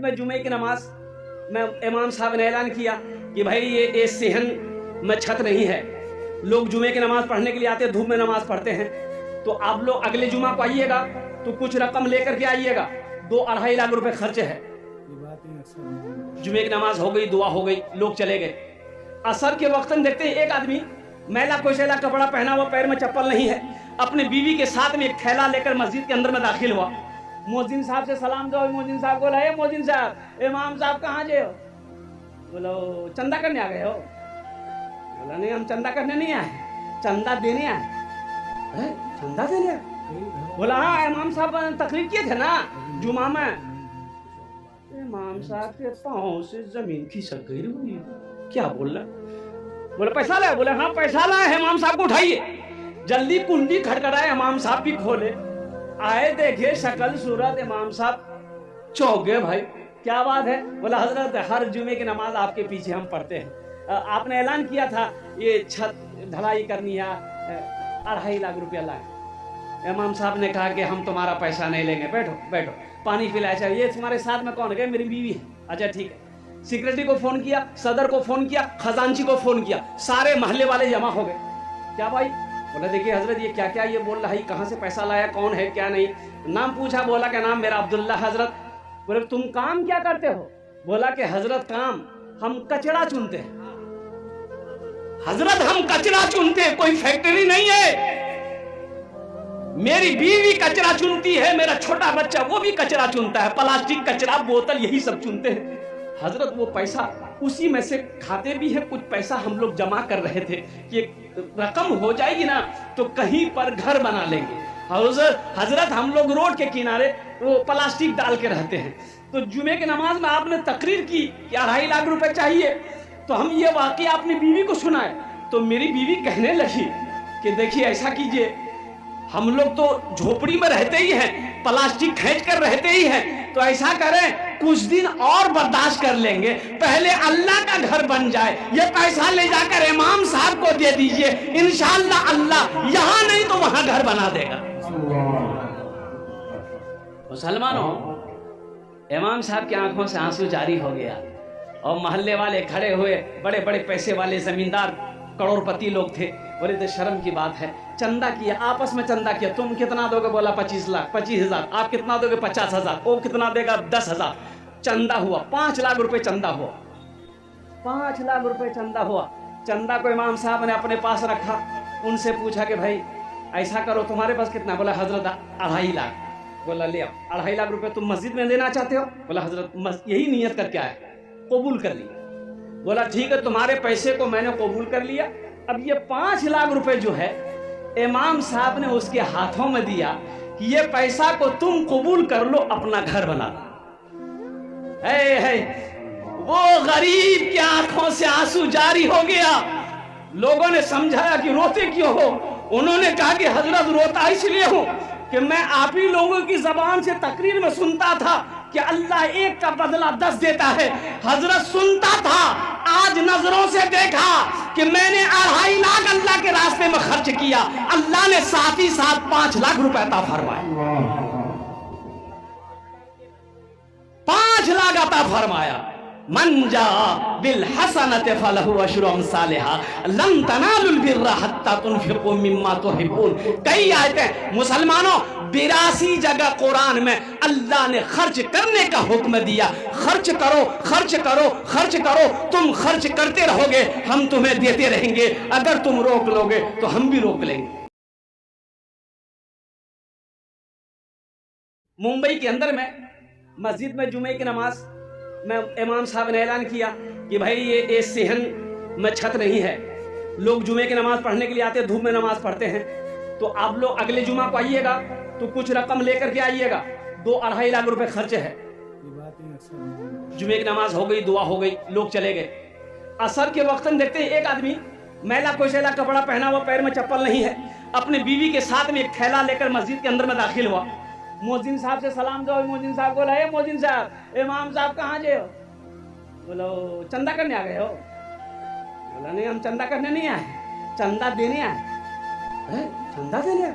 में जुमे की नमाज में इमाम साहब ने ऐलान किया कि भाई ये सेहन में छत नहीं है, लोग जुमे की नमाज पढ़ने के लिए आते हैं, धूप में नमाज पढ़ते हैं, तो आप लोग अगले जुमा को आइएगा तो कुछ रकम लेकर के आइएगा, 2-2.5 लाख रुपए खर्चे है। जुमे की नमाज हो गई, दुआ हो गई, लोग चले गए। असर के वक्त में देखते हैं एक आदमी मैला कोशैला कपड़ा पहना हुआ, पैर में चप्पल नहीं है, अपने बीवी के साथ में एक थैला लेकर मस्जिद के अंदर में दाखिल हुआ। मोहजिन साहब से सलाम दो। मोहजिन साहब बोला, ए मोहजिन साहब, इमाम साहब कहाँ जे हो? बोलो चंदा करने आ गए हो? बोला नहीं, हम चंदा करने नहीं आए, चंदा देने आए। चंदा देने आए? बोला हाँ, इमाम साहब तकरीर किए थे ना जुमा में। इमाम साहब के पाँव से जमीन खिसक गई हुई, क्या बोल रहा? बोले पैसा लाए? बोले हाँ पैसा लाए। इमाम साहब को उठाइए। जल्दी कुंडी खटखटाए, इमाम साहब भी खोले, आए देखे शक्ल सूरत, इमाम साहब चौंक गए। भाई क्या बात है? बोला हजरत हर जुमे की नमाज आपके पीछे हम पढ़ते हैं, आपने ऐलान किया था ये छत ढलाई करनी है, 2.5 लाख रुपया लाए। इमाम साहब ने कहा कि हम तुम्हारा पैसा नहीं लेंगे, बैठो बैठो, पानी पिलाया। ये तुम्हारे साथ में कौन है? मेरी बीवी है। अच्छा ठीक है। सेक्रेटरी को फोन किया, सदर को फोन किया, खजांची को फोन किया, सारे मोहल्ले वाले जमा हो गए। क्या भाई? बोला देखिए हजरत ये क्या क्या ये बोल रहा है, कहाँ से पैसा लाया, कौन है क्या नहीं। नाम पूछा, बोला क्या नाम मेरा अब्दुल्ला। हजरत बोले तुम काम क्या करते हो? बोला कि हजरत काम हम कचरा चुनते हैं। हजरत हम कचरा चुनते हैं, कोई फैक्ट्री नहीं है। मेरी बीवी कचरा चुनती है, मेरा छोटा बच्चा वो भी कचरा चुनता है, प्लास्टिक कचरा बोतल यही सब चुनते हैं। हजरत वो पैसा उसी में से खाते भी है, कुछ पैसा हम लोग जमा कर रहे थे कि रकम हो जाएगी ना तो कहीं पर घर बना लेंगे। हजरत हम लोग रोड के किनारे वो प्लास्टिक डाल के रहते हैं। तो जुमे की नमाज में आपने तकरीर की कि 2.5 लाख रुपए चाहिए, तो हम ये वाकया अपनी बीवी को सुनाए। तो मेरी बीवी कहने लगी कि देखिए ऐसा कीजिए, हम लोग तो झोपड़ी में रहते ही हैं, प्लास्टिक खींच कर रहते ही हैं, तो ऐसा करें कुछ दिन और बर्दाश्त कर लेंगे, पहले अल्लाह का घर बन जाए, ये पैसा ले जाकर इमाम साहब को दे दीजिए, इंशाअल्लाह अल्लाह यहाँ नहीं तो वहां घर बना देगा। मुसलमानों, इमाम साहब की आंखों से आंसू जारी हो गया और मोहल्ले वाले खड़े हुए, बड़े बड़े पैसे वाले जमींदार करोड़पति लोग थे। बोले तो शर्म की बात है, चंदा किया, आपस में चंदा किया, तुम कितना दोगे? बोला 25 लाख, 25,000। आप कितना दोगे? 50,000। वो कितना देगा? 10,000। चंदा हुआ 5 लाख रुपए चंदा हुआ, 5 लाख रुपए चंदा हुआ। चंदा को इमाम साहब ने अपने पास रखा, उनसे पूछा कि भाई ऐसा करो तुम्हारे पास कितना? बोला हजरत 2.5 लाख। बोला ले आओ 2.5 लाख रुपए तुम मस्जिद में देना चाहते हो? बोला हजरत यही नियत करके आए, कबूल कर लिया। बोला ठीक है, तुम्हारे पैसे को मैंने कबूल कर लिया। अब ये 5 लाख रुपए जो है इमाम साहब ने उसके हाथों में दिया कि ये पैसा को तुम कबूल कर लो, अपना घर बना लो। वो गरीब की आंखों से आंसू जारी हो गया। लोगों ने समझाया कि रोते क्यों हो? उन्होंने कहा कि हजरत रोता इसलिए हूं कि मैं आप ही लोगों की जबान से तकरीर में सुनता था कि अल्लाह एक का बदला 10 देता है। हजरत सुनता था, आज नजरों से देखा कि मैंने 2.5 लाख अल्लाह के रास्ते में खर्च किया, अल्लाह ने साथ ही साथ 5 लाख रुपए अता फरमाया, 5 लाख अता फरमाया। मन जा बिल हसनत फलहु अशरु अमसालिहा लन तनालुल बिर्रा हत्ता तुनफिकू मिम्मा तुहिब्बून। कई आयतें मुसलमानों 82 जगह कुरान में अल्लाह ने खर्च करने का हुक्म दिया। खर्च करो, खर्च करो, खर्च करो, तुम खर्च करते रहोगे, हम तुम्हें देते रहेंगे। अगर तुम रोक लोगे तो हम भी रोक लेंगे। मुंबई के अंदर में मस्जिद में जुमे की नमाज में इमाम साहब ने ऐलान किया कि भाई ये सेहन में छत नहीं है, लोग जुमे की नमाज पढ़ने के लिए आते हैं, धूप में नमाज पढ़ते हैं, तो आप लोग अगले जुमा को आइएगा तो कुछ रकम लेकर के आइएगा, 2-2.5 लाख रुपए खर्चे है। जुमे की नमाज हो गई, दुआ हो गई, लोग चले गए। असर के वक्त में देखते हैं एक आदमी मैला कोशैला कपड़ा पहना हुआ, पैर में चप्पल नहीं है, अपने बीवी के साथ में एक थैला लेकर मस्जिद के अंदर में दाखिल हुआ। मोहजिन साहब से सलाम दो। मोहजिन साहब बोला, ए मोहजिन साहब, इमाम साहब कहाँ जे हो? बोलो चंदा करने आ गए हो? बोला नहीं, हम चंदा करने नहीं आए, चंदा देने आए। चंदा देने आए?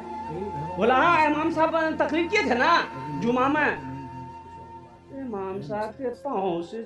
बोला हाँ, इमाम साहब तकरीर किए थे ना जुमा में। इमाम साहब के पाँव से